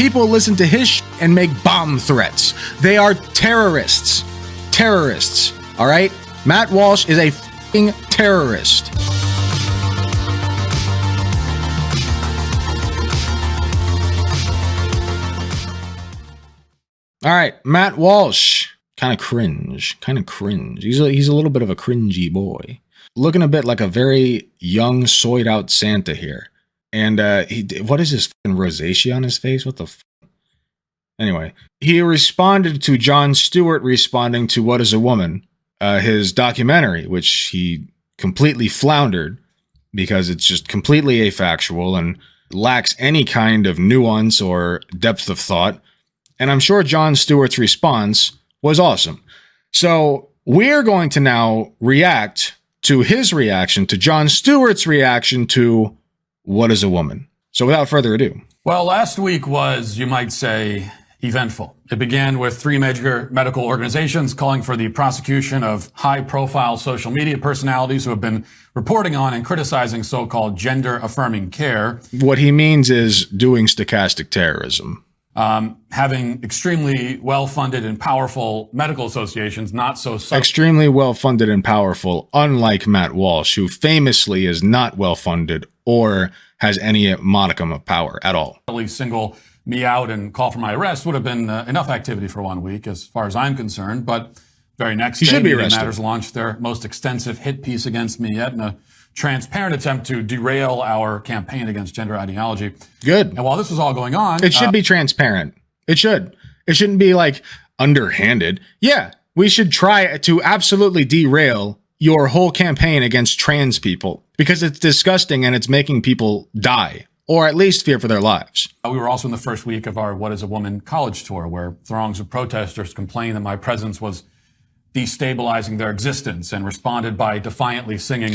people listen to his and make bomb threats. They are terrorists. Terrorists. All right? Matt Walsh is a f***ing terrorist. All right, Matt Walsh. Kind of cringe. He's a little bit of a cringy boy. Looking a bit like a very young, soyed out Santa here. And what is this fucking rosacea on his face? What the f? Anyway, he responded to Jon Stewart responding to What is a Woman, his documentary, which he completely floundered because it's just completely afactual and lacks any kind of nuance or depth of thought. And I'm sure Jon Stewart's response was awesome. So we're going to now react to his reaction to Jon Stewart's reaction to What is a Woman. So without further ado. Well, last week was, you might say, eventful. It began with 3 major medical organizations calling for the prosecution of high-profile social media personalities who have been reporting on and criticizing so-called gender-affirming care. What he means is doing stochastic terrorism. Having extremely well-funded and powerful medical associations, not so extremely well-funded and powerful, unlike Matt Walsh, who famously is not well-funded or has any modicum of power at all. Single me out and call for my arrest would have been enough activity for 1 week, as far as I'm concerned. But very next day, Media Matters launched their most extensive hit piece against me yet in a transparent attempt to derail our campaign against gender ideology. Good. And while this was all going on, it should be transparent. It should. It shouldn't be like underhanded. Yeah, we should try to absolutely derail your whole campaign against trans people because it's disgusting and it's making people die or at least fear for their lives. We were also in the first week of our What is a Woman college tour, where throngs of protesters complained that my presence was destabilizing their existence and responded by defiantly singing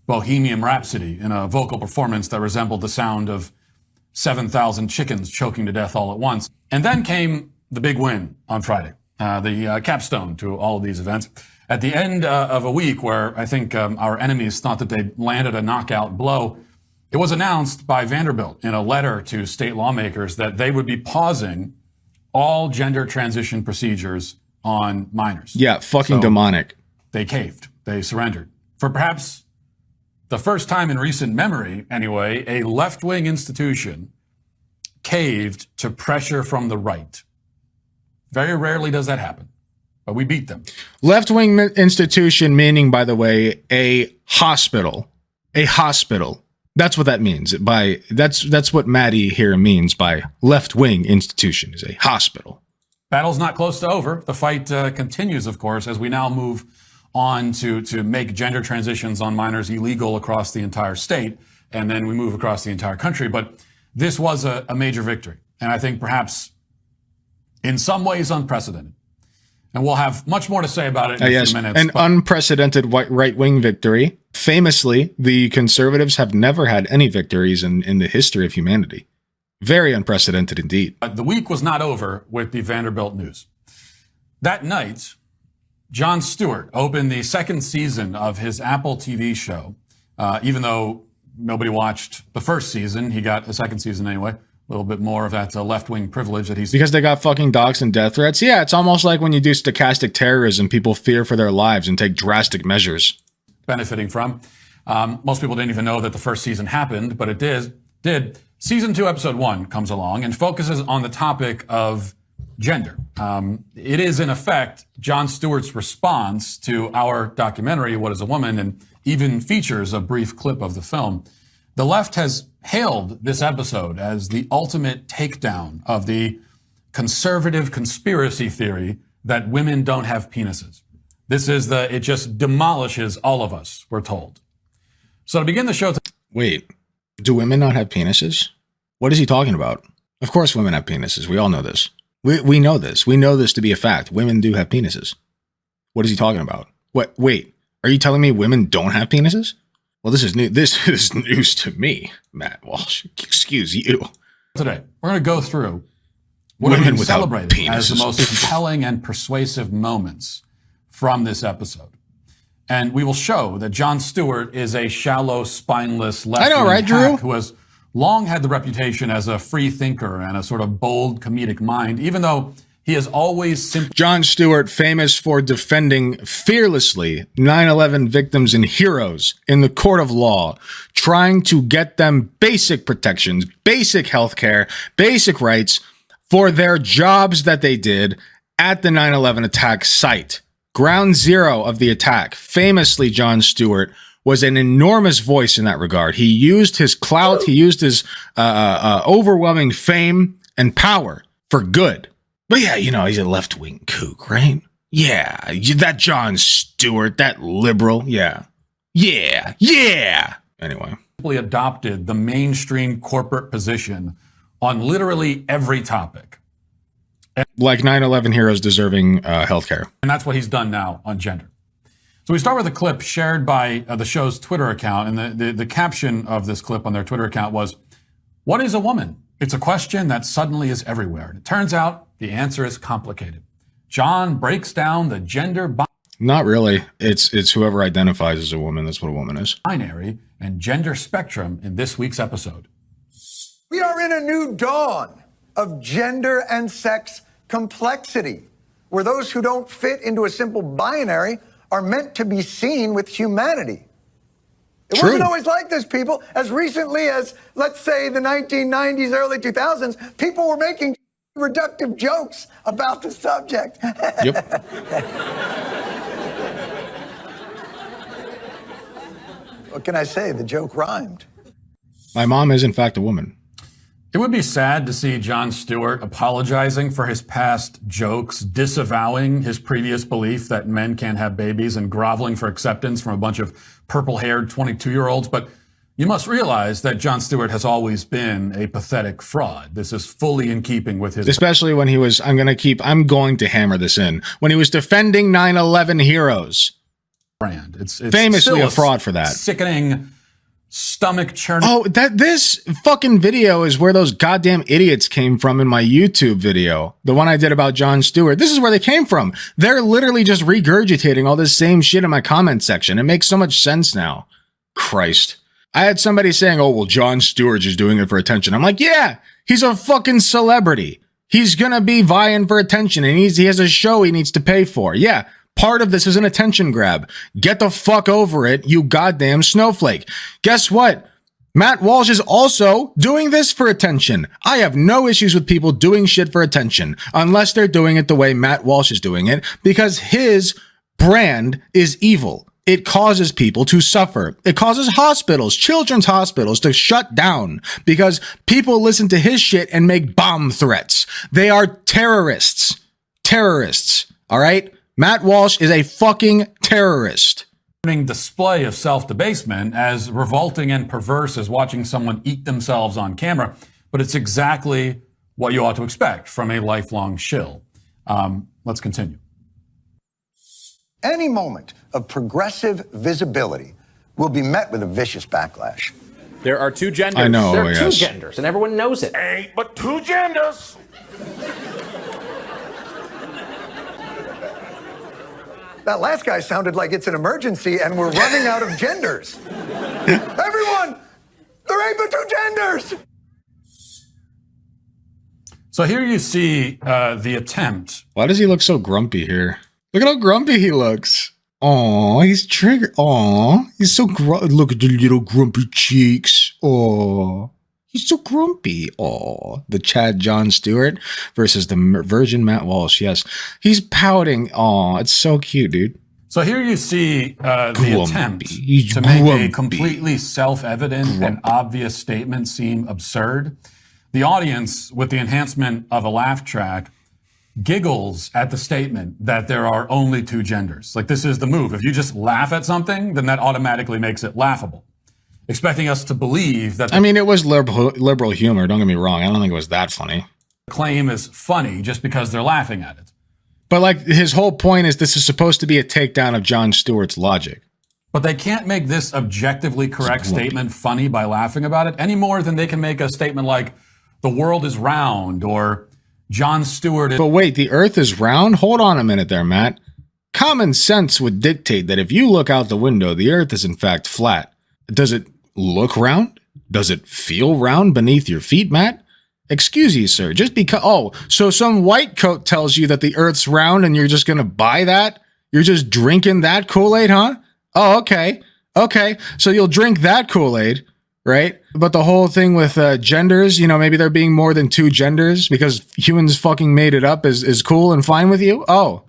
Bohemian Rhapsody in a vocal performance that resembled the sound of 7,000 chickens choking to death all at once. And then came the big win on Friday, the capstone to all of these events. At the end of a week where I think our enemies thought that they'd landed a knockout blow, it was announced by Vanderbilt in a letter to state lawmakers that they would be pausing all gender transition procedures on minors. Yeah, fucking demonic. They caved. They surrendered. For perhaps the first time in recent memory, anyway, a left-wing institution caved to pressure from the right. Very rarely does that happen, but we beat them. Left-wing institution meaning, by the way, a hospital. A hospital. That's what that means. That's what Maddie here means by left-wing institution, is a hospital. Battle's not close to over. The fight continues, of course, as we now move on to make gender transitions on minors illegal across the entire state, and then we move across the entire country. But this was a major victory, and I think perhaps in some ways unprecedented. And we'll have much more to say about it in a few minutes. An unprecedented right-wing victory. Famously, the conservatives have never had any victories in the history of humanity. Very unprecedented indeed. The week was not over with the Vanderbilt news. That night, Jon Stewart opened the 2nd season of his Apple TV show. Even though nobody watched the 1st season, he got a 2nd season anyway. A little bit more of that left-wing privilege that he's... Because they got fucking docs and death threats? Yeah, it's almost like when you do stochastic terrorism, people fear for their lives and take drastic measures. Benefiting from. Most people didn't even know that the 1st season happened, but it did. Season 2, episode 1 comes along and focuses on the topic of gender. It is, in effect, Jon Stewart's response to our documentary, What is a Woman, and even features a brief clip of the film. The left has hailed this episode as the ultimate takedown of the conservative conspiracy theory that women don't have penises. It just demolishes all of us, we're told. So to begin the show... Wait, do women not have penises? What is he talking about? Of course women have penises. We all know this. We know this. We know this to be a fact. Women do have penises. What is he talking about? Wait, are you telling me women don't have penises? Well, this is new. This is news to me, Matt Walsh. Excuse you. Today, we're going to go through what women are celebrated as the most compelling and persuasive moments from this episode. And we will show that Jon Stewart is a shallow, spineless left-wing hack who has long had the reputation as a free thinker and a sort of bold comedic mind, even though he has always Jon Stewart, famous for defending fearlessly 9/11 victims and heroes in the court of law, trying to get them basic protections, basic health care, basic rights for their jobs that they did at the 9/11 attack site. Ground zero of the attack. Famously, Jon Stewart was an enormous voice in that regard. He used his clout, he used his overwhelming fame and power for good. But yeah, you know, he's a left-wing kook, right? Yeah, that Jon Stewart, that liberal, yeah. Anyway. Simply adopted the mainstream corporate position on literally every topic. Like 9/11 heroes deserving healthcare. And that's what he's done now on gender. So we start with a clip shared by the show's Twitter account, and the caption of this clip on their Twitter account was, "What is a woman? It's a question that suddenly is everywhere. And it turns out the answer is complicated. Jon breaks down the gender Not really. It's whoever identifies as a woman. That's what a woman is. Binary and gender spectrum in this week's episode. We are in a new dawn of gender and sex complexity, where those who don't fit into a simple binary are meant to be seen with humanity. It wasn't always like this, people. As recently as, let's say, the 1990s, early 2000s, people were making reductive jokes about the subject. Yep. What can I say? The joke rhymed. My mom is, in fact, a woman. It would be sad to see Jon Stewart apologizing for his past jokes, disavowing his previous belief that men can't have babies, and groveling for acceptance from a bunch of purple-haired 22-year-olds. But you must realize that Jon Stewart has always been a pathetic fraud. This is fully in keeping with his... Especially when he was, I'm going to hammer this in, when he was defending 9/11 heroes. Brand. It's famously a fraud for that. Sickening, stomach churning. Oh, this fucking video is where those goddamn idiots came from in my YouTube video. The one I did about Jon Stewart. This is where they came from. They're literally just regurgitating all this same shit in my comment section. It makes so much sense now. Christ. I had somebody saying, oh, well, Jon Stewart is doing it for attention. I'm like, yeah, he's a fucking celebrity. He's gonna be vying for attention, and he has a show he needs to pay for. Yeah. Part of this is an attention grab. Get the fuck over it, you goddamn snowflake. Guess what? Matt Walsh is also doing this for attention. I have no issues with people doing shit for attention, unless they're doing it the way Matt Walsh is doing it, because his brand is evil. It causes people to suffer. It causes hospitals, children's hospitals, to shut down because people listen to his shit and make bomb threats. They are terrorists. Terrorists. All right? Matt Walsh is a fucking terrorist. Display of self-debasement as revolting and perverse as watching someone eat themselves on camera, but it's exactly what you ought to expect from a lifelong shill. Let's continue. Any moment of progressive visibility will be met with a vicious backlash. There are two genders. I know, there are yes. two genders, and everyone knows it. Ain't but two genders. That last guy sounded like it's an emergency and we're running out of genders. Everyone, there ain't but two genders. So here you see the attempt. Why does he look so grumpy here? Look at how grumpy he looks. Aw, he's triggered. Aw, he's so grumpy. Look at the little grumpy cheeks. Aw, he's so grumpy. Aw, the Chad Jon Stewart versus the virgin Matt Walsh. Yes, he's pouting. Aw, it's so cute, dude. So here you see the attempt He's to make grumpy. a completely self-evident and obvious statement seem absurd. The audience, with the enhancement of a laugh track, giggles at the statement that there are only two genders. Like, this is the move. If you just laugh at something, then that automatically makes it laughable. Expecting us to believe that... I mean, it was liberal humor. Don't get me wrong. I don't think it was that funny. The claim is funny just because they're laughing at it. But like, his whole point is this is supposed to be a takedown of Jon Stewart's logic. But they can't make this objectively correct statement funny by laughing about it any more than they can make a statement like, the world is round, or Jon Stewart is... But wait, the earth is round? Hold on a minute there, Matt. Common sense would dictate that if you look out the window, the earth is in fact flat. Does it look round? Does it feel round beneath your feet, Matt? Excuse you, sir. Just because... Oh, so some white coat tells you that the earth's round and you're just going to buy that? You're just drinking that Kool-Aid, huh? Oh, okay. Okay. So you'll drink that Kool-Aid, right? But the whole thing with genders, you know, maybe there being more than 2 genders because humans fucking made it up is cool and fine with you? Oh.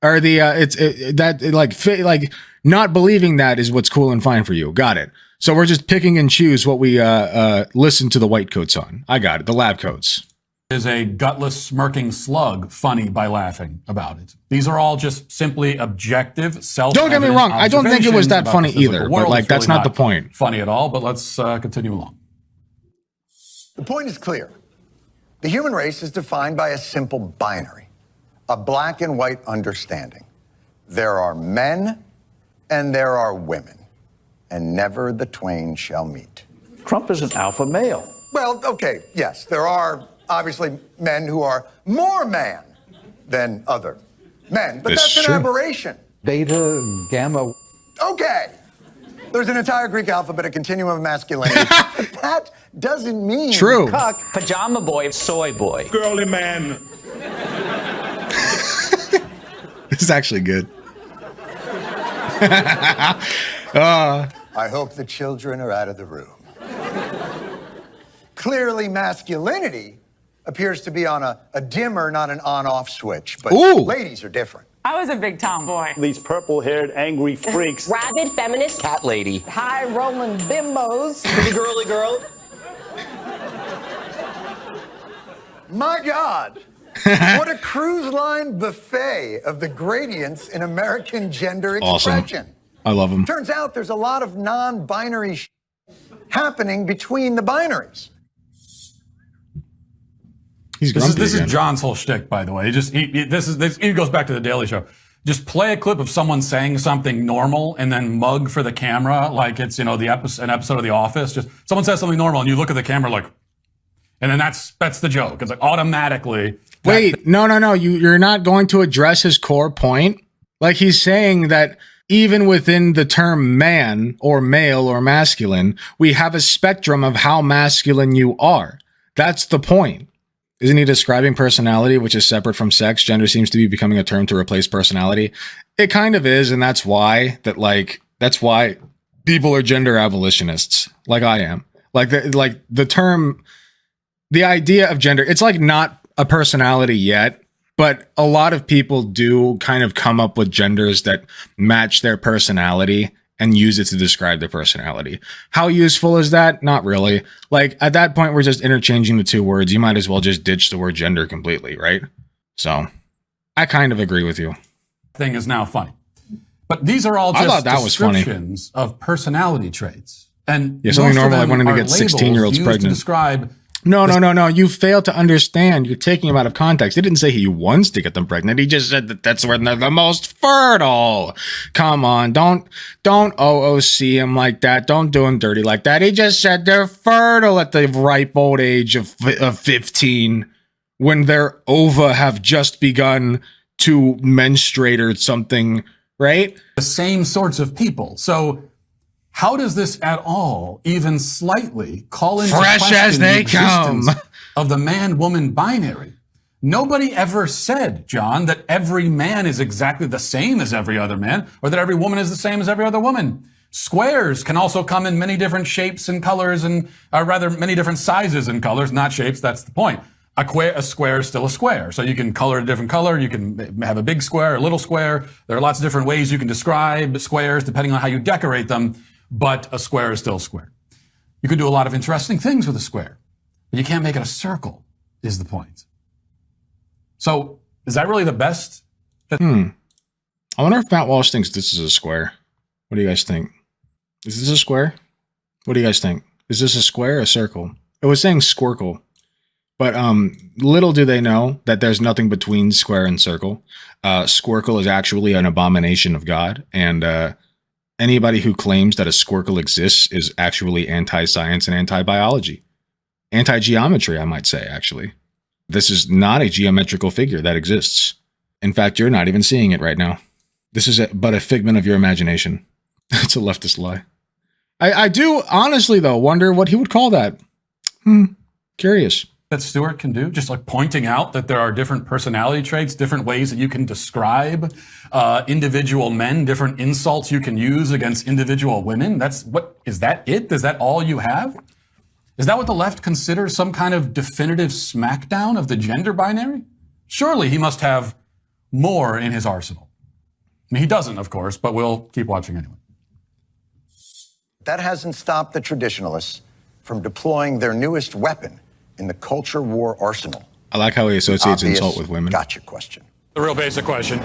Or not believing that is what's cool and fine for you. Got it. So we're just picking and choose what we listen to the white coats on. I got it. The lab coats. Is a gutless smirking slug funny by laughing about it? These are all just simply objective, self-evident. Don't get me wrong. I don't think it was that funny either. But like, that's really not the point. Funny at all. But let's continue along. The point is clear. The human race is defined by a simple binary, a black and white understanding. There are men and there are women, and never the twain shall meet. Trump is an alpha male. Well, okay, yes, there are obviously men who are more man than other men, but that's an aberration. Beta, gamma. Okay. There's an entire Greek alphabet, a continuum of masculinity. But that doesn't mean true. Cuck, Pajama boy, soy boy. Girly man. This is actually good. I hope the children are out of the room. Clearly, masculinity appears to be on a dimmer, not an on-off switch. But ladies are different. I was a big tomboy. These purple-haired angry freaks. Rabid feminist Cat lady. High rolling bimbos. Pretty girly girl. My God. What a cruise line buffet of the gradients in American gender expression. Awesome. I love them. Turns out there's a lot of non-binary happening between the binaries. This is John's whole shtick, by the way. He goes back to the Daily Show. Just play a clip of someone saying something normal and then mug for the camera like it's, you know, an episode of The Office. Just someone says something normal and you look at the camera like, and then that's the joke. It's like automatically. Wait, no. You're not going to address his core point. Like he's saying that even within the term man or male or masculine, we have a spectrum of how masculine you are. That's the point. Isn't he describing personality, which is separate from sex? Gender seems to be becoming a term to replace personality. It kind of is, and that's why people are gender abolitionists, like I am. The term, the idea of gender, it's like not a personality yet, but a lot of people do kind of come up with genders that match their personality and use it to describe their personality. How useful is that? Not really. Like at that point, we're just interchanging the 2 words. You might as well just ditch the word gender completely, right? So I kind of agree with you. Thing is now funny. But these are all just descriptions of personality traits. And something normal like wanting to get 16-year-olds pregnant. To describe No. You fail to understand. You're taking him out of context. He didn't say he wants to get them pregnant. He just said that that's when they're the most fertile. Come on. Don't OOC him like that. Don't do him dirty like that. He just said they're fertile at the ripe old age of 15 when their ova have just begun to menstruate or something, right? The same sorts of people. So how does this at all, even slightly, call into fresh as they come of the man-woman binary? Nobody ever said, John, that every man is exactly the same as every other man, or that every woman is the same as every other woman. Squares can also come in many different shapes and colors, and rather many different sizes and colors, not shapes. That's the point. A square is still a square. So you can color a different color. You can have a big square, a little square. There are lots of different ways you can describe squares depending on how you decorate them. But a square is still a square. You can do a lot of interesting things with a square, but you can't make it a circle, is the point. So is that really the best? I wonder if Matt Walsh thinks this is a square. What do you guys think? Is this a square? What do you guys think? Is this a square or a circle? It was saying squircle, but little do they know that there's nothing between square and circle. Squircle is actually an abomination of God, and anybody who claims that a squircle exists is actually anti-science and anti-biology. Anti-geometry, I might say, actually. This is not a geometrical figure that exists. In fact, you're not even seeing it right now. This is but a figment of your imagination. It's a leftist lie. I do honestly, though, wonder what he would call that. Curious. That Stewart can do, just like pointing out that there are different personality traits, different ways that you can describe individual men, different insults you can use against individual women. Is that it? Is that all you have? Is that what the left considers some kind of definitive smackdown of the gender binary? Surely he must have more in his arsenal. I mean, he doesn't, of course, but we'll keep watching anyway. That hasn't stopped the traditionalists from deploying their newest weapon in the culture war arsenal. I like how he associates insult with women. Gotcha question. The real basic question,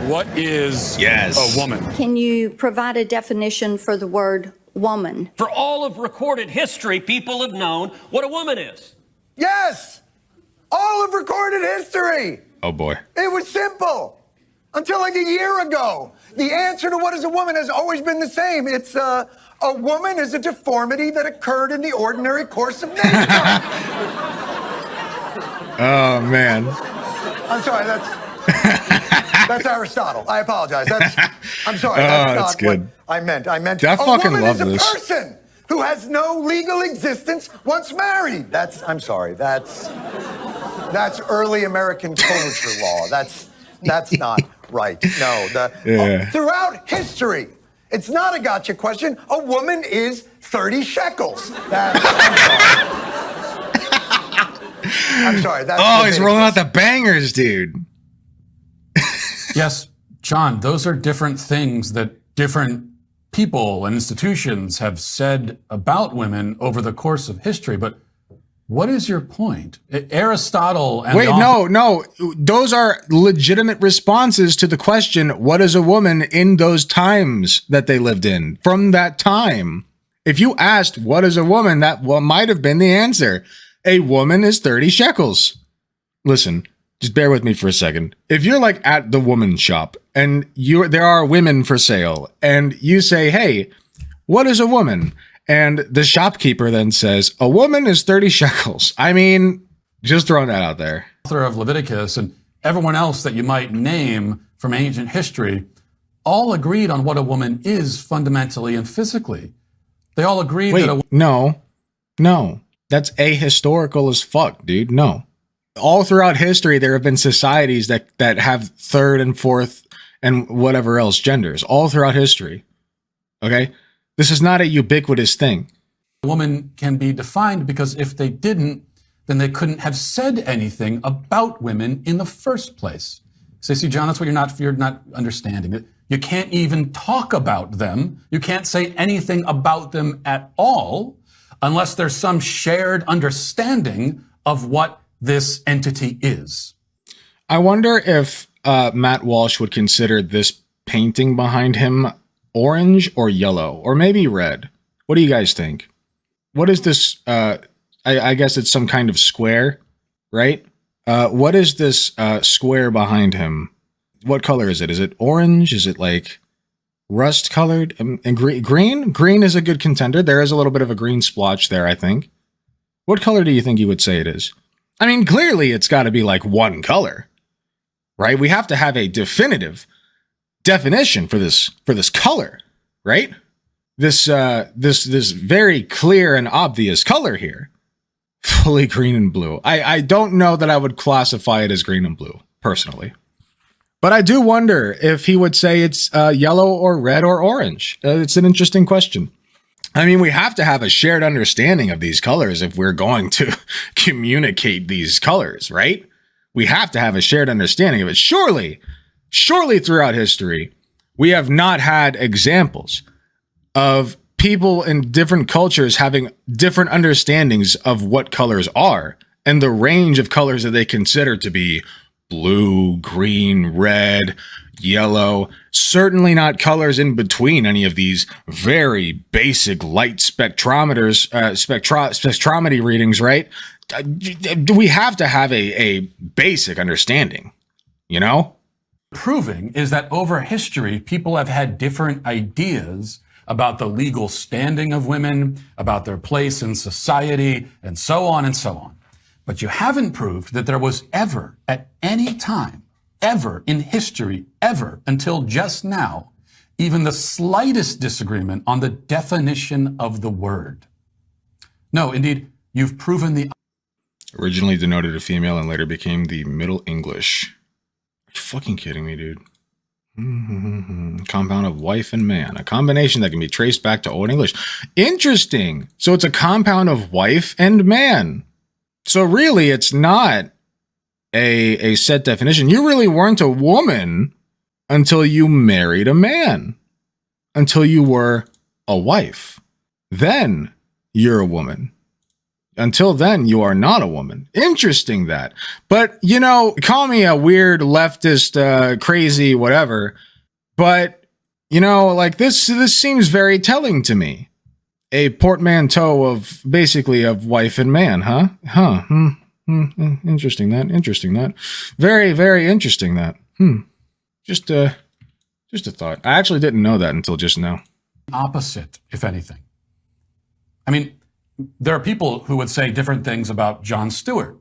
what is a woman? Can you provide a definition for the word woman? For all of recorded history, people have known what a woman is. Yes! All of recorded history! Oh boy. It was simple. Until like a year ago. The answer to what is a woman has always been the same. It's a woman is a deformity that occurred in the ordinary course of nature. Oh man. I'm sorry, that's Aristotle. I apologize. I'm sorry. That's not good. What I meant. I meant I fucking woman love is a this. person who has no legal existence once married. I'm sorry. That's early American culture law. That's not right. No. Throughout history, it's not a gotcha question. A woman is 30 shekels. I'm sorry. He's rolling out the bangers, dude. Yes, John, those are different things that different people and institutions have said about women over the course of history. But what is your point? Aristotle and no. Those are legitimate responses to the question, what is a woman in those times that they lived in? From that time. If you asked, what is a woman, that might have been the answer. A woman is 30 shekels. Listen, just bear with me for a second. If you're like at the woman's shop and there are women for sale and you say, hey, what is a woman? And the shopkeeper then says, a woman is 30 shekels. I mean, just throwing that out there. Author of Leviticus and everyone else that you might name from ancient history all agreed on what a woman is fundamentally and physically. They all agreed that No. That's ahistorical as fuck, dude. No. All throughout history, there have been societies that have third and fourth and whatever else genders. All throughout history. Okay? This is not a ubiquitous thing. a woman can be defined because if they didn't, then they couldn't have said anything about women in the first place. So see, John, that's what you're not understanding. You can't even talk about them. You can't say anything about them at all unless there's some shared understanding of what this entity is. I wonder if Matt Walsh would consider this painting behind him orange or yellow, or maybe red. What do you guys think? What is this? I guess it's some kind of square, right? What is this square behind him? What color is it? Is it orange? Is it like rust colored? And green? Green is a good contender. There is a little bit of a green splotch there, I think. What color do you think you would say it is? I mean, clearly it's got to be like one color, right? We have to have a definitive definition for this color, right? This very clear and obvious color here. Fully green and blue. I don't know that I would classify it as green and blue, personally. But I do wonder if he would say it's yellow or red or orange. It's an interesting question. I mean, we have to have a shared understanding of these colors if we're going to communicate these colors, right? We have to have a shared understanding of it. Surely throughout history, we have not had examples of people in different cultures having different understandings of what colors are and the range of colors that they consider to be blue, green, red, yellow. Certainly not colors in between any of these very basic light spectrometers, spectrometry readings, right? We have to have a basic understanding, you know? Proving is that over history, people have had different ideas about the legal standing of women, about their place in society, and so on and so on. But you haven't proved that there was ever, at any time, ever in history, ever until just now, even the slightest disagreement on the definition of the word. No, indeed, you've proven the... Originally denoted a female and later became the Middle English. Are you fucking kidding me, dude? Compound of wife and man. A combination that can be traced back to Old English. Interesting. So it's a compound of wife and man. So really, it's not a set definition. You really weren't a woman until you married a man, until you were a wife. Then you're a woman. Until then, you are not a woman. Interesting that. But, you know, call me a weird leftist, crazy, whatever. But, you know, like this seems very telling to me. A portmanteau of basically of wife and man, huh? Interesting that. Very, very interesting that. Just a thought. I actually didn't know that until just now. Opposite, if anything. I mean, there are people who would say different things about Jon Stewart.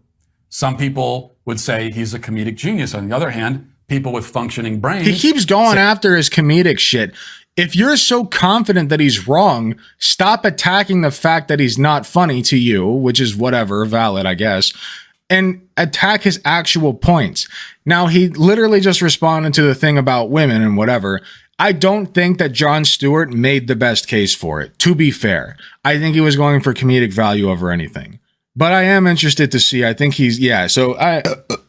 Some people would say he's a comedic genius. On the other hand, people with functioning brains... He keeps going after his comedic shit. If you're so confident that he's wrong, stop attacking the fact that he's not funny to you, which is whatever, valid, I guess, and attack his actual points. Now, he literally just responded to the thing about women and whatever. I don't think that Jon Stewart made the best case for it, to be fair. I think he was going for comedic value over anything. But I am interested to see, I think he's, yeah, so I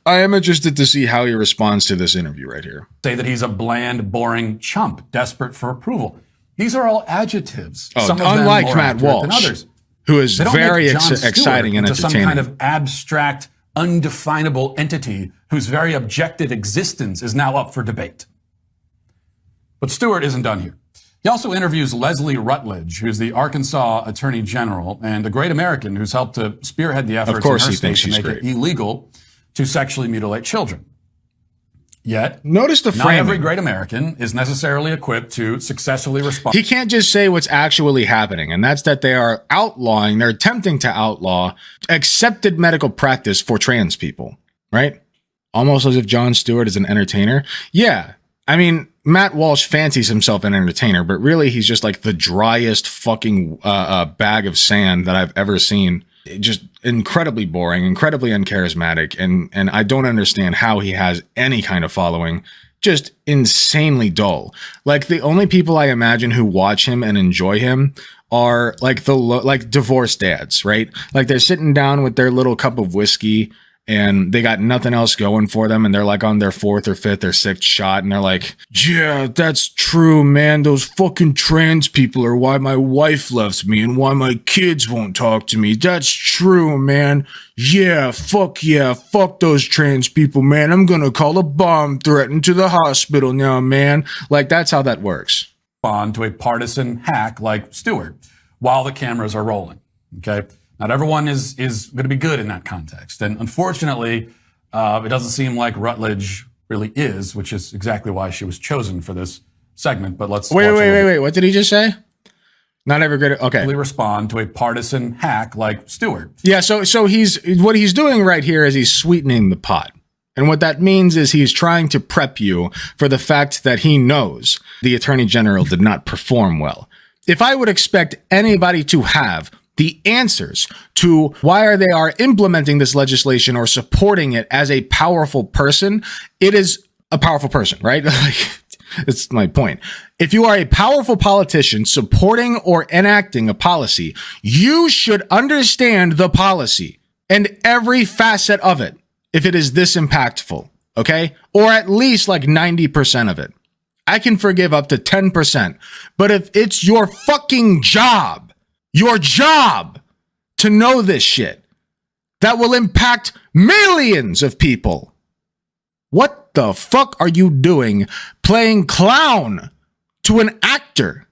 am interested to see how he responds to this interview right here. Say that he's a bland, boring chump, desperate for approval. These are all adjectives. Oh, some of them unlike more Matt accurate than Walsh, others. who is They don't very make Jon Stewart exciting and into entertaining. some kind of abstract, undefinable entity whose very objective existence is now up for debate. But Stewart isn't done here. He also interviews Leslie Rutledge, who's the Arkansas Attorney General and a great American who's helped to spearhead the efforts in her state to make it illegal to sexually mutilate children. Yet, notice the not framing. every great American is necessarily equipped to successfully respond. He can't just say what's actually happening, and that's that they are outlawing, they're attempting to outlaw accepted medical practice for trans people, right? Almost as if Jon Stewart is an entertainer. Yeah, I mean, Matt Walsh fancies himself an entertainer, but really he's just like the driest fucking bag of sand that I've ever seen. Just incredibly boring, incredibly uncharismatic, and I don't understand how he has any kind of following. Just insanely dull. Like the only people I imagine who watch him and enjoy him are like like divorced dads, right? Like they're sitting down with their little cup of whiskey and they got nothing else going for them, and they're like on their 4th or 5th or 6th shot, and they're like, yeah, that's true, man. Those fucking trans people are why my wife left me and why my kids won't talk to me. That's true, man. Yeah, fuck those trans people, man. I'm gonna call a bomb threat into the hospital now, man. Like, that's how that works. On to a partisan hack like Stewart while the cameras are rolling, okay? Not everyone is going to be good in that context. And unfortunately, it doesn't seem like Rutledge really is, which is exactly why she was chosen for this segment. But let's wait. What did he just say? Not ever good. Okay. Respond to a partisan hack like Stewart. Yeah. So what he's doing right here is he's sweetening the pot. And what that means is he's trying to prep you for the fact that he knows the Attorney General did not perform well. If I would expect anybody to have the answers to why they are implementing this legislation or supporting it as a powerful person, it is a powerful person, right? It's my point. If you are a powerful politician supporting or enacting a policy, you should understand the policy and every facet of it if it is this impactful, okay? Or at least like 90% of it. I can forgive up to 10%. But if it's your fucking job to know this shit that will impact millions of people, what the fuck are you doing playing clown to an actor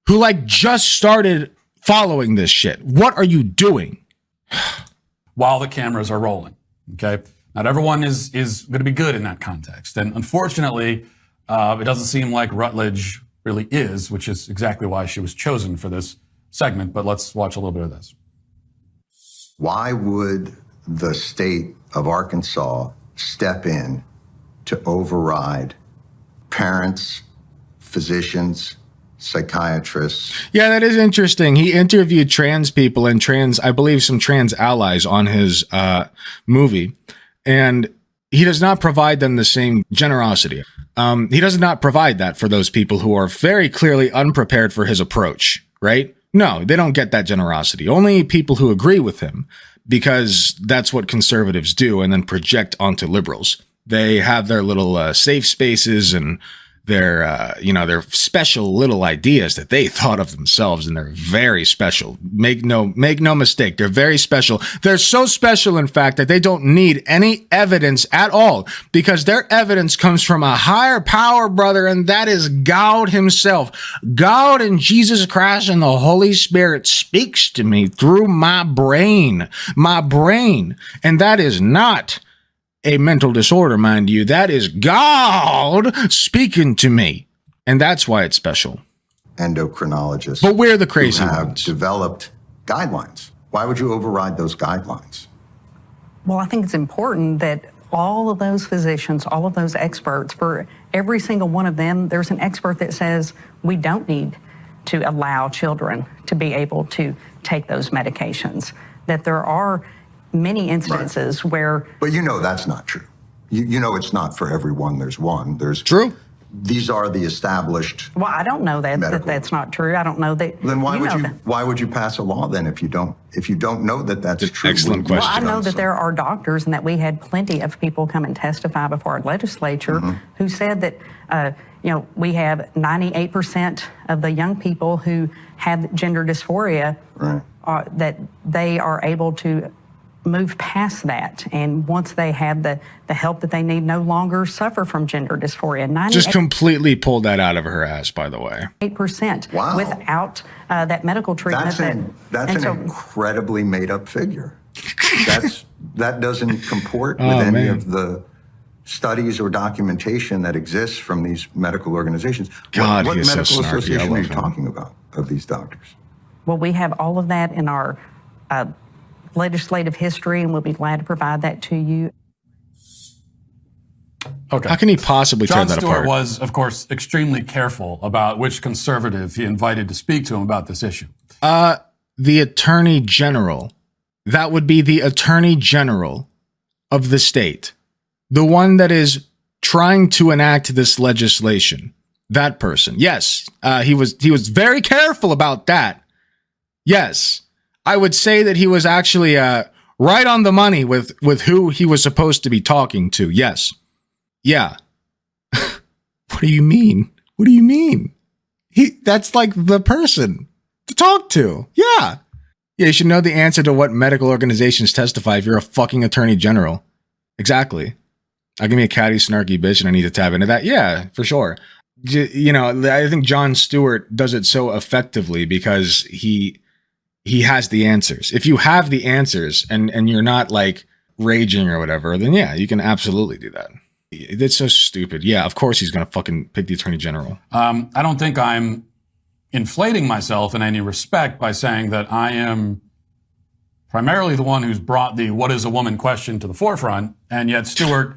who like just started following this shit? What are you doing? While the cameras are rolling, okay? Not everyone is going to be good in that context. And unfortunately, it doesn't seem like Rutledge really is, which is exactly why she was chosen for this segment. But let's watch a little bit of this. Why would the state of Arkansas step in to override parents' physicians, psychiatrists. Yeah, that is interesting. He interviewed trans people and I believe some trans allies on his movie, and he does not provide them the same generosity. He does not provide that for those people who are very clearly unprepared for his approach, right? No, they don't get that generosity. Only people who agree with him, because that's what conservatives do and then project onto liberals. They have their little safe spaces and their special little ideas that they thought of themselves, and they're very special. Make no mistake, they're very special. They're so special, in fact, that they don't need any evidence at all, because their evidence comes from a higher power, brother, and that is God himself. God and Jesus Christ and the Holy Spirit speaks to me through my brain, and that is not a mental disorder, mind you. That is God speaking to me. And that's why it's special. Endocrinologists. But we're the crazy who have ones. Developed guidelines. Why would you override those guidelines? Well, I think it's important that all of those physicians, all of those experts, for every single one of them, there's an expert that says we don't need to allow children to be able to take those medications. That there are many instances where... But that's not true. You know it's not for everyone. There's one. There's true. These are the established. Well, I don't know that's not true. I don't know that. Then why would you pass a law then if you don't know that that's true? Excellent question. Well, I know that there are doctors, and that we had plenty of people come and testify before our legislature who said that we have 98% of the young people who have gender dysphoria, that they are able to move past that, and once they have the help that they need, no longer suffer from gender dysphoria. Just completely pulled that out of her ass, by the way. 8% Wow. without that medical treatment. That's an incredibly made up figure. That doesn't comport with any of the studies or documentation that exists from these medical organizations. God, what he is so medical snarky. association I are love you him. talking about of these doctors? Well, we have all of that in our legislative history, and we'll be glad to provide that to you. Okay. How can he possibly tear Jon that Stewart apart? was, of course, extremely careful about which conservative he invited to speak to him about this issue. The Attorney General. That would be the Attorney General of the state. The one that is trying to enact this legislation. That person. Yes, he was very careful about that. Yes. I would say that he was actually right on the money with who he was supposed to be talking to. Yes. Yeah. What do you mean? What do you mean? That's like the person to talk to. Yeah. Yeah, you should know the answer to what medical organizations testify if you're a fucking attorney general. Exactly. I give me a catty, snarky bitch and I need to tap into that. Yeah, for sure. I think Jon Stewart does it so effectively because he has the answers. If you have the answers and you're not like raging or whatever, then yeah, you can absolutely do that. It's so stupid. Yeah, of course he's going to fucking pick the attorney general. I don't think I'm inflating myself in any respect by saying that I am primarily the one who's brought the what is a woman question to the forefront, and yet Stewart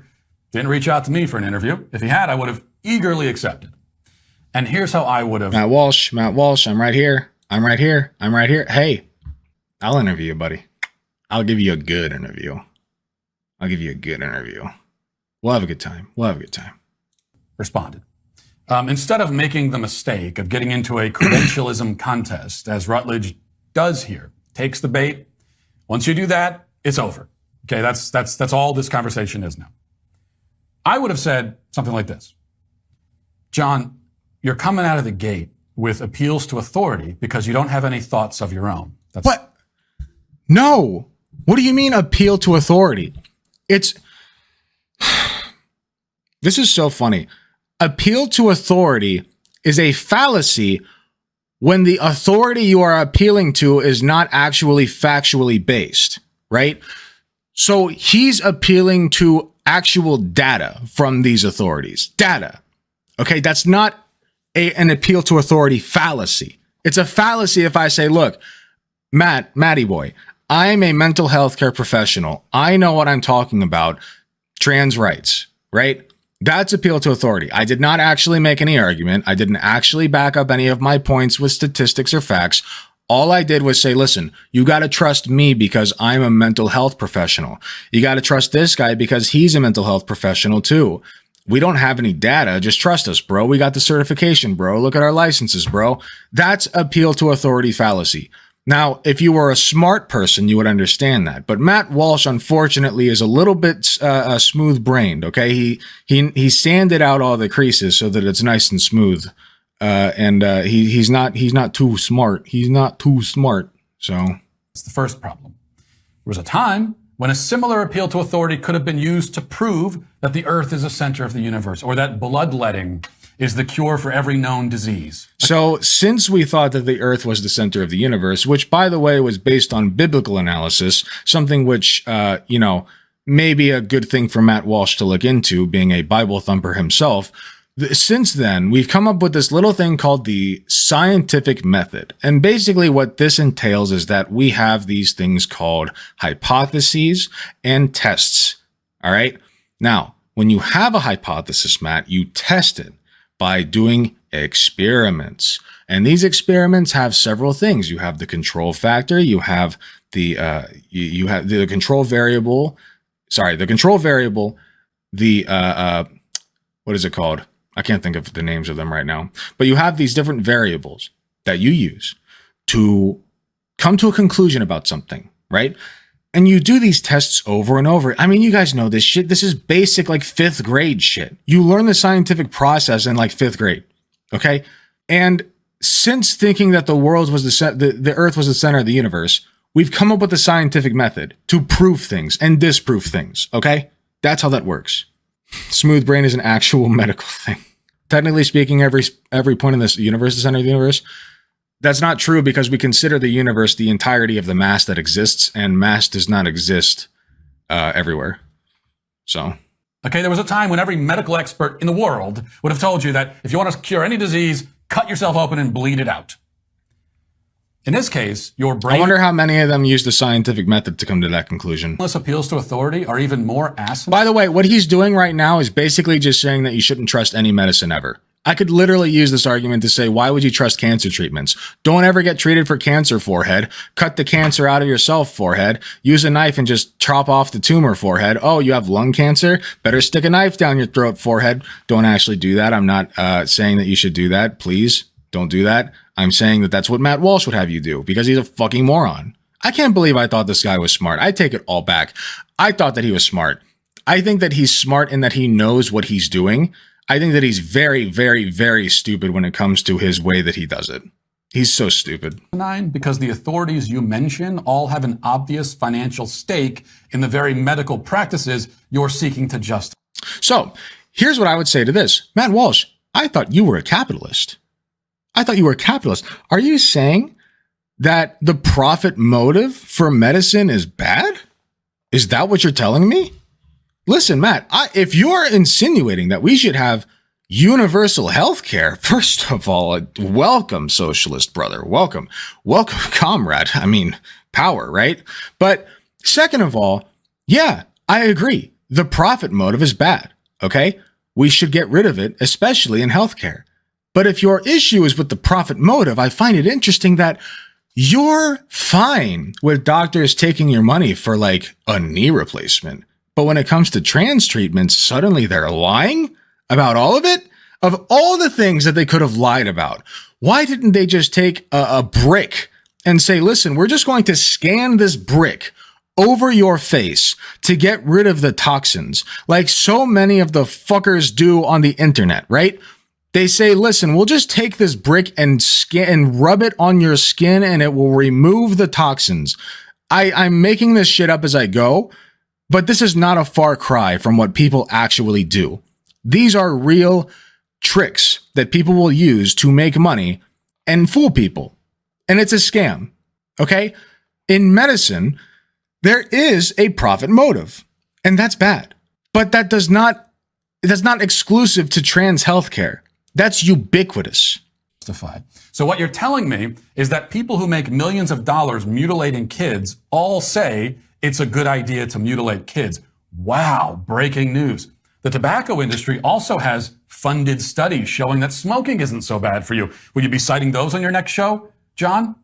didn't reach out to me for an interview. If he had, I would have eagerly accepted. And here's how I would have... Matt Walsh, I'm right here. Hey, I'll interview you, buddy. I'll give you a good interview. We'll have a good time. Responded. Instead of making the mistake of getting into a credentialism contest, as Rutledge does here, takes the bait. Once you do that, it's over. Okay, that's all this conversation is now. I would have said something like this. Jon, you're coming out of the gate with appeals to authority because you don't have any thoughts of your own. What? No. What do you mean appeal to authority? This is so funny. Appeal to authority is a fallacy when the authority you are appealing to is not actually factually based, right? So he's appealing to actual data from these authorities. Data. Okay, that's not an appeal to authority fallacy. It's a fallacy if I say, look, Matty boy, I'm a mental health care professional. I know what I'm talking about. Trans rights, right? That's appeal to authority. I did not actually make any argument. I didn't actually back up any of my points with statistics or facts. All I did was say, listen, you got to trust me because I'm a mental health professional. You got to trust this guy because he's a mental health professional too. We don't have any data. Just trust us, bro. We got the certification, bro. Look at our licenses, bro. That's appeal to authority fallacy. Now, if you were a smart person, you would understand that. But Matt Walsh, unfortunately, is a little bit smooth-brained, okay? He sanded out all the creases so that it's nice and smooth. He's not too smart. He's not too smart. So it's the first problem. There was a time when a similar appeal to authority could have been used to prove that the earth is the center of the universe, or that bloodletting is the cure for every known disease. So since we thought that the earth was the center of the universe, which by the way was based on biblical analysis, something which, may be a good thing for Matt Walsh to look into, being a Bible thumper himself. Since then, we've come up with this little thing called the scientific method. And basically what this entails is that we have these things called hypotheses and tests. All right. Now, when you have a hypothesis, Matt, you test it by doing experiments. And these experiments have several things. You have the control factor, you have the control variable, what is it called? I can't think of the names of them right now. But you have these different variables that you use to come to a conclusion about something, right? And you do these tests over and over. I mean, you guys know this shit. This is basic, like 5th grade shit. You learn the scientific process in like 5th grade, okay? And since thinking that the world was the earth was the center of the universe, we've come up with a scientific method to prove things and disprove things, okay? That's how that works. Smooth brain is an actual medical thing. Technically speaking, every point in this universe is the center of the universe. That's not true because we consider the universe the entirety of the mass that exists, and mass does not exist everywhere. So, okay, there was a time when every medical expert in the world would have told you that if you want to cure any disease, cut yourself open and bleed it out. In this case, your brain... I wonder how many of them use the scientific method to come to that conclusion. Appeals to authority are even more asinine. By the way, what he's doing right now is basically just saying that you shouldn't trust any medicine ever. I could literally use this argument to say, why would you trust cancer treatments? Don't ever get treated for cancer, forehead. Cut the cancer out of yourself, forehead. Use a knife and just chop off the tumor, forehead. Oh, you have lung cancer? Better stick a knife down your throat, forehead. Don't actually do that. I'm not saying that you should do that. Please don't do that. I'm saying that that's what Matt Walsh would have you do because he's a fucking moron. I can't believe I thought this guy was smart. I take it all back. I thought that he was smart. I think that he's smart in that he knows what he's doing. I think that he's very, very, very stupid when it comes to his way that he does it. He's so stupid. Because the authorities you mention all have an obvious financial stake in the very medical practices you're seeking to justify. So here's what I would say to this. Matt Walsh, I thought you were a capitalist. Are you saying that the profit motive for medicine is bad? Is that what you're telling me? Listen, Matt, if you're insinuating that we should have universal health care, first of all, welcome, socialist brother. Welcome, comrade. I mean, power, right? But second of all, yeah, I agree. The profit motive is bad, okay? We should get rid of it, especially in healthcare. But if your issue is with the profit motive, I find it interesting that you're fine with doctors taking your money for like a knee replacement. But when it comes to trans treatments, suddenly they're lying about all of it? Of all the things that they could have lied about, why didn't they just take a brick and say, listen, we're just going to scan this brick over your face to get rid of the toxins, like so many of the fuckers do on the internet, right? They say, listen, we'll just take this brick and rub it on your skin and it will remove the toxins. I'm making this shit up as I go, but this is not a far cry from what people actually do. These are real tricks that people will use to make money and fool people. And it's a scam, okay? In medicine, there is a profit motive, and that's bad. But that's not exclusive to trans healthcare. That's ubiquitous. So what you're telling me is that people who make millions of dollars mutilating kids all say it's a good idea to mutilate kids. Wow, breaking news. The tobacco industry also has funded studies showing that smoking isn't so bad for you. Will you be citing those on your next show, John?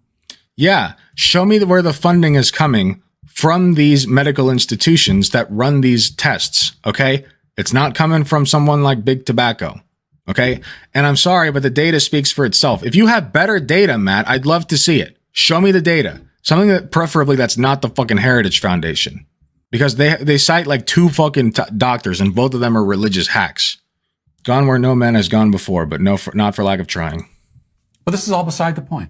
Yeah. Show me where the funding is coming from these medical institutions that run these tests, okay? It's not coming from someone like Big Tobacco, okay? And I'm sorry, but the data speaks for itself. If you have better data, Matt, I'd love to see it. Show me the data. Something that preferably that's not the fucking Heritage Foundation. Because they cite like 2 fucking doctors and both of them are religious hacks. Gone where no man has gone before, but not for lack of trying. But this is all beside the point.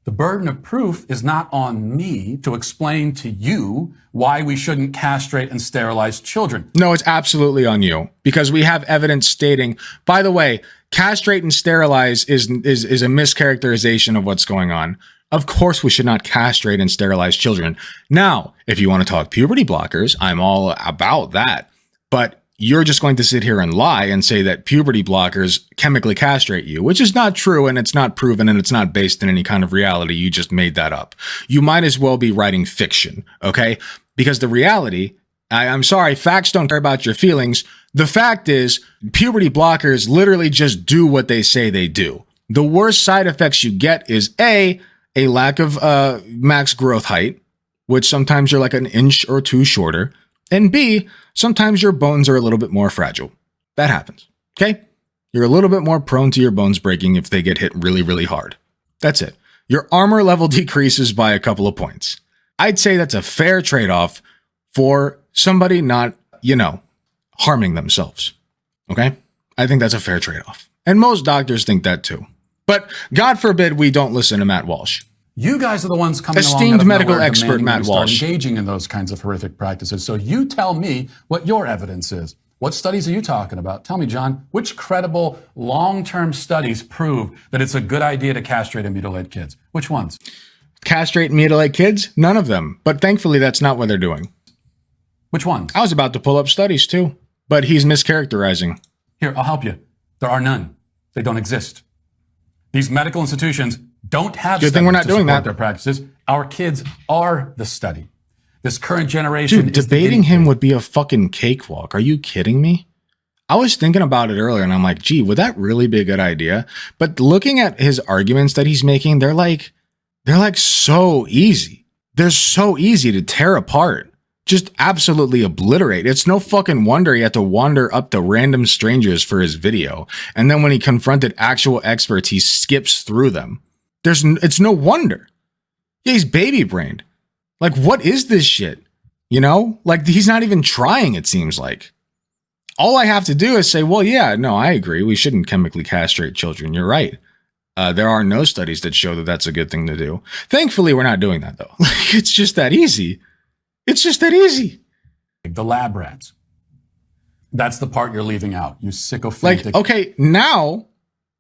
The burden of proof is not on me to explain to you why we shouldn't castrate and sterilize children. No, it's absolutely on you because we have evidence stating, by the way, castrate and sterilize is a mischaracterization of what's going on. Of course, we should not castrate and sterilize children. Now, if you want to talk puberty blockers, I'm all about that. But you're just going to sit here and lie and say that puberty blockers chemically castrate you, which is not true and it's not proven and it's not based in any kind of reality. You just made that up. You might as well be writing fiction, okay? Because the reality, I'm sorry, facts don't care about your feelings. The fact is, puberty blockers literally just do what they say they do. The worst side effects you get is a lack of max growth height, which sometimes you're like an inch or 2 shorter, and B, sometimes your bones are a little bit more fragile. That happens, okay? You're a little bit more prone to your bones breaking if they get hit really, really hard. That's it. Your armor level decreases by a couple of points. I'd say that's a fair trade-off for somebody not, harming themselves, okay? I think that's a fair trade-off. And most doctors think that too. But God forbid we don't listen to Matt Walsh. You guys are the ones coming along esteemed medical expert Matt Walsh, engaging in those kinds of horrific practices. So you tell me what your evidence is. What studies are you talking about? Tell me, John, which credible long-term studies prove that it's a good idea to castrate and mutilate kids? Which ones? Castrate and mutilate kids? None of them. But thankfully, that's not what they're doing. Which ones? I was about to pull up studies too, but he's mischaracterizing. Here, I'll help you. There are none. They don't exist. These medical institutions don't have good thing we're not doing that. Their practices. Our kids are the study. This current generation. Dude, debating him would be a fucking cakewalk. Are you kidding me? I was thinking about it earlier and I'm like, gee, would that really be a good idea? But looking at his arguments that he's making, they're like so easy. They're so easy to tear apart. Just absolutely obliterate. It's no fucking wonder he had to wander up to random strangers for his video. And then when he confronted actual experts, he skips through them. It's no wonder. Yeah, he's baby brained. Like, what is this shit? Like he's not even trying, it seems like. All I have to do is say, well, yeah, no, I agree. We shouldn't chemically castrate children. You're right. There are no studies that show that that's a good thing to do. Thankfully, we're not doing that though. It's just that easy. It's just that easy. The lab rats. That's the part you're leaving out. You sycophantic. Like, okay, now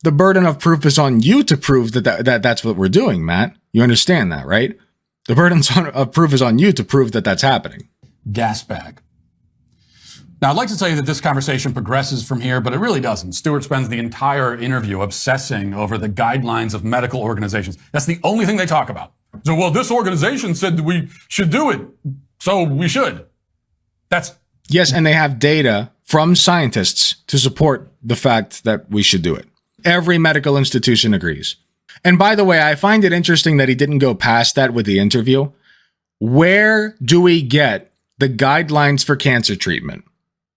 the burden of proof is on you to prove that that's what we're doing, Matt. You understand that, right? The burden of proof is on you to prove that that's happening. Gas bag. Now, I'd like to tell you that this conversation progresses from here, but it really doesn't. Stewart spends the entire interview obsessing over the guidelines of medical organizations. That's the only thing they talk about. So, well, this organization said that we should do it, so we should. Yes, and they have data from scientists to support the fact that we should do it. Every medical institution agrees. And by the way, I find it interesting that he didn't go past that with the interview. Where do we get the guidelines for cancer treatment?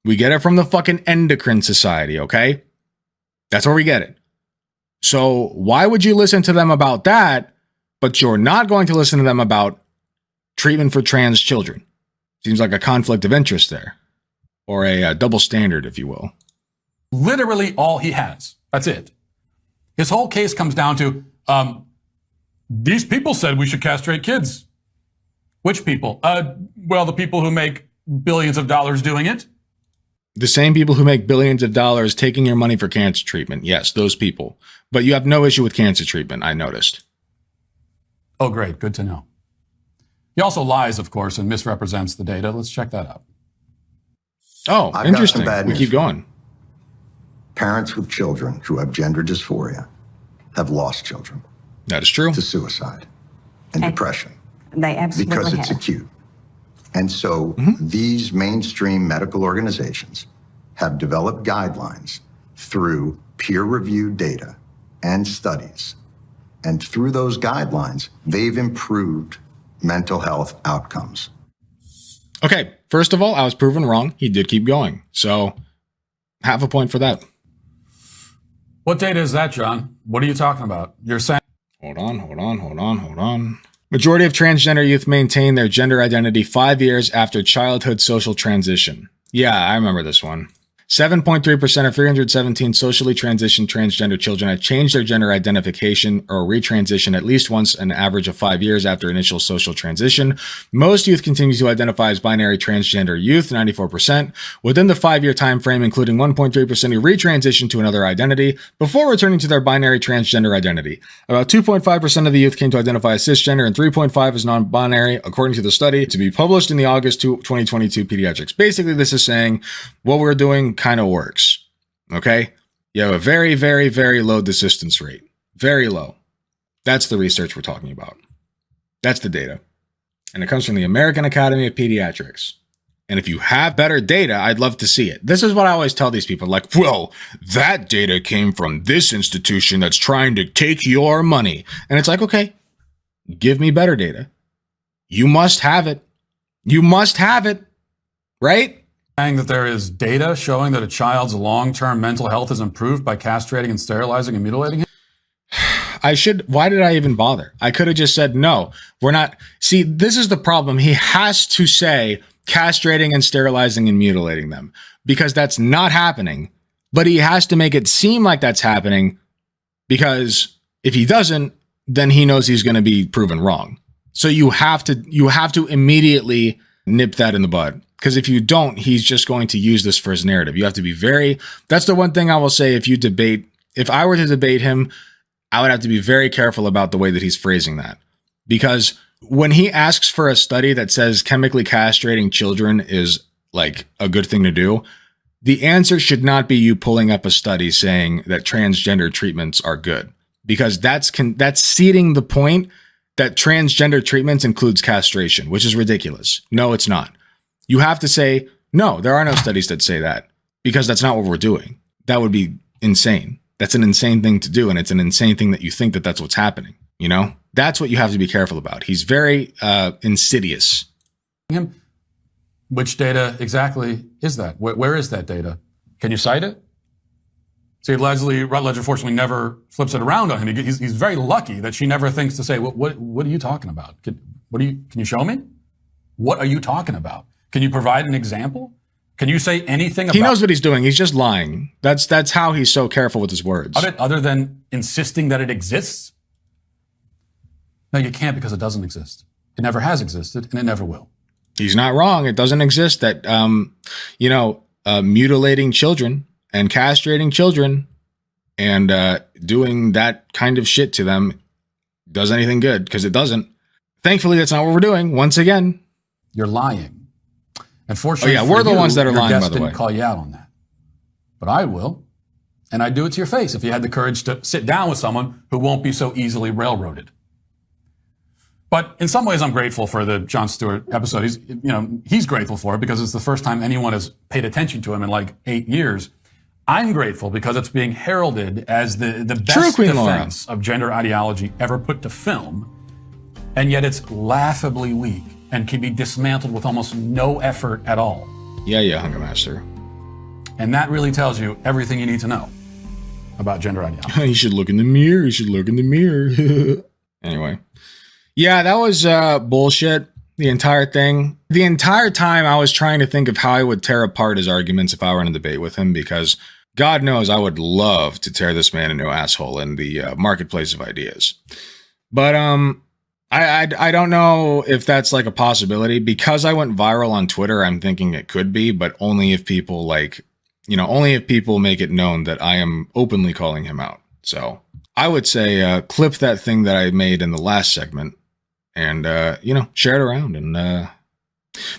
We get it from the fucking Endocrine Society, okay? That's where we get it. So why would you listen to them about that, but you're not going to listen to them about treatment for trans children? Seems like a conflict of interest there, or a double standard, if you will. Literally all he has. That's it. His whole case comes down to, these people said we should castrate kids. Which people? Well, the people who make billions of dollars doing it. The same people who make billions of dollars taking your money for cancer treatment. Yes, those people. But you have no issue with cancer treatment, I noticed. Oh, great. Good to know. He also lies, of course, and misrepresents the data. Let's check that out. Oh, I've interesting. got some bad We news. keep going. Parents with children who have gender dysphoria have lost children That is true. to suicide and depression They absolutely because it's have. acute. And so these mainstream medical organizations have developed guidelines through peer-reviewed data and studies. And through those guidelines, they've improved mental health outcomes. Okay, first of all, I was proven wrong. He did keep going. So, half a point for that. What data is that, John? What are you talking about? You're saying... Hold on. Majority of transgender youth maintain their gender identity 5 years after childhood social transition. Yeah, I remember this one. 7.3% of 317 socially transitioned transgender children had changed their gender identification or retransition at least once, an average of 5 years after initial social transition. Most youth continue to identify as binary transgender youth, 94%, within the 5-year time frame, including 1.3% who retransitioned to another identity before returning to their binary transgender identity. About 2.5% of the youth came to identify as cisgender and 3.5% as non-binary, according to the study to be published in the August 2022 Pediatrics. Basically, this is saying what we're doing kind of works. Okay? You have a very, very, very low desistance rate. Very low. That's the research we're talking about. That's the data. And it comes from the American Academy of Pediatrics. And if you have better data, I'd love to see it. This is what I always tell these people, like, well, that data came from this institution that's trying to take your money. And it's like, okay, give me better data. You must have it. You must have it. Right? Saying that there is data showing that a child's long-term mental health is improved by castrating and sterilizing and mutilating him? Why did I even bother? I could have just said, no, we're not. See, this is the problem. He has to say castrating and sterilizing and mutilating them because that's not happening. But he has to make it seem like that's happening because if he doesn't, then he knows he's going to be proven wrong. So you have to immediately nip that in the bud. Because if you don't, he's just going to use this for his narrative. You have to be that's the one thing I will say if I were to debate him, I would have to be very careful about the way that he's phrasing that. Because when he asks for a study that says chemically castrating children is like a good thing to do, the answer should not be you pulling up a study saying that transgender treatments are good. Because that's ceding the point that transgender treatments includes castration, which is ridiculous. No, it's not. You have to say, no, there are no studies that say that because that's not what we're doing. That would be insane. That's an insane thing to do. And it's an insane thing that you think that that's what's happening. You know, that's what you have to be careful about. He's very insidious. Which data exactly is that? Where is that data? Can you cite it? See, Rutledge unfortunately never flips it around on him. He's very lucky that she never thinks to say, what are you talking about? Can you show me? What are you talking about? Can you provide an example? Can you say anything about... He knows what he's doing. He's just lying. That's how he's so careful with his words. Other than insisting that it exists? No, you can't because it doesn't exist. It never has existed and it never will. He's not wrong. It doesn't exist that, mutilating children and castrating children and doing that kind of shit to them does anything good because it doesn't. Thankfully, that's not what we're doing. Once again, you're lying. Unfortunately, we're the ones that are lying, by the way. Didn't call you out on that, but I will, and I'd do it to your face if you had the courage to sit down with someone who won't be so easily railroaded. But in some ways, I'm grateful for the Jon Stewart episode. He's grateful for it because it's the first time anyone has paid attention to him in like 8 years. I'm grateful because it's being heralded as the best defense of gender ideology ever put to film, and yet it's laughably weak and can be dismantled with almost no effort at all. Yeah, Hunger Master. And that really tells you everything you need to know about gender ideology. You should look in the mirror. Anyway. Yeah, that was bullshit, the entire thing. The entire time I was trying to think of how I would tear apart his arguments if I were in a debate with him, because God knows I would love to tear this man a new asshole in the marketplace of ideas. But I don't know if that's like a possibility. Because I went viral on Twitter, I'm thinking it could be, but only if people only if people make it known that I am openly calling him out. So I would say clip that thing that I made in the last segment and, share it around and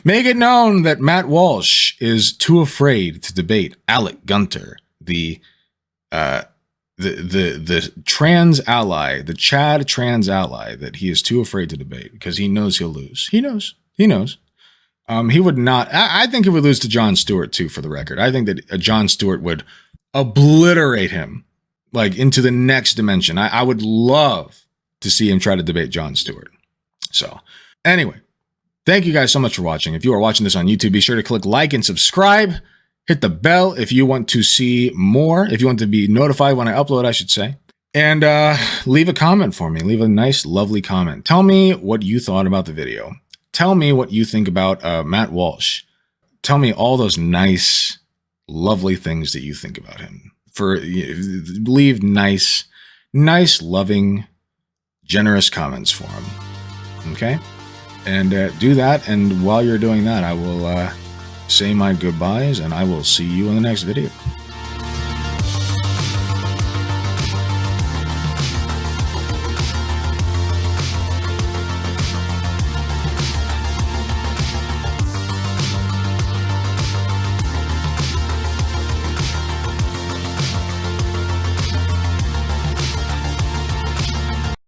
make it known that Matt Walsh is too afraid to debate Alec Gunter, the trans ally, the Chad trans ally, that he is too afraid to debate because he knows he'll lose. He knows. He would not. I think he would lose to Jon Stewart too, for the record. I think that Jon Stewart would obliterate him like into the next dimension. I would love to see him try to debate Jon Stewart. So anyway, thank you guys so much for watching. If you are watching this on YouTube, be sure to click like and subscribe. Hit the bell if you want to see more, if you want to be notified when I upload, I should say. And leave a comment for me. Leave a nice, lovely comment. Tell me what you thought about the video. Tell me what you think about Matt Walsh. Tell me all those nice, lovely things that you think about him. Leave nice, loving, generous comments for him. Okay? And do that. And while you're doing that, I will say my goodbyes, and I will see you in the next video.